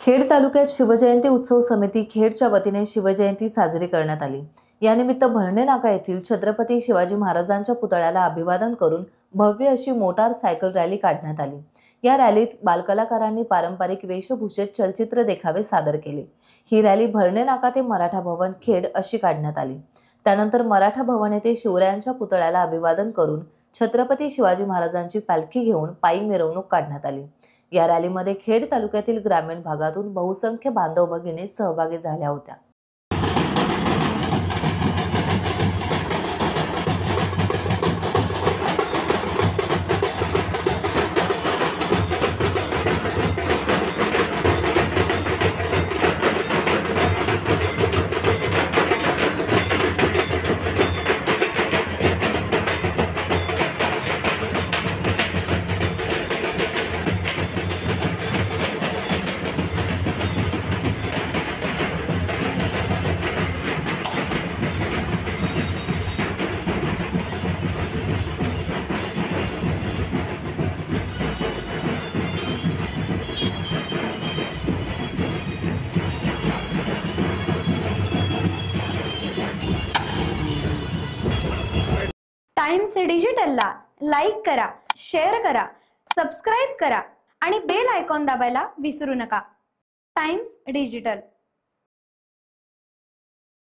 खेड तालुक्यात शिवजयंती उत्सव समिती खेडच्या वतीने शिवजयंती साजरी करण्यात आली। यानिमित्त भरणे नाका येथील छत्रपती शिवाजी महाराजांच्या पुतळ्याला अभिवादन करून भव्य अशी मोटार सायकल रॅली काढण्यात आली। या रॅलीत बालकलाकारांनी पारंपरिक वेशभूषेत चलचित्र देखावे सादर केले। ही रॅली भरणे नाका ते मराठा भवन खेड अशी काढण्यात आली। त्यानंतर मराठा भवन येथे शिवरायांच्या पुतळ्याला अभिवादन करून छत्रपती शिवाजी महाराजांची पालखी घेऊन पायी मिरवणूक काढण्यात आली। या रॅलीमध्ये खेड तालुक्यातील ग्रामीण भागातून बहुसंख्य बांधव भगिनी सहभागी झाल्या होत्या। टाइम्स डिजिटलला लाईक करा, शेअर करा, सबस्क्राइब करा आणि बेल आयकॉन दाबायला विसरू नका। Times digital.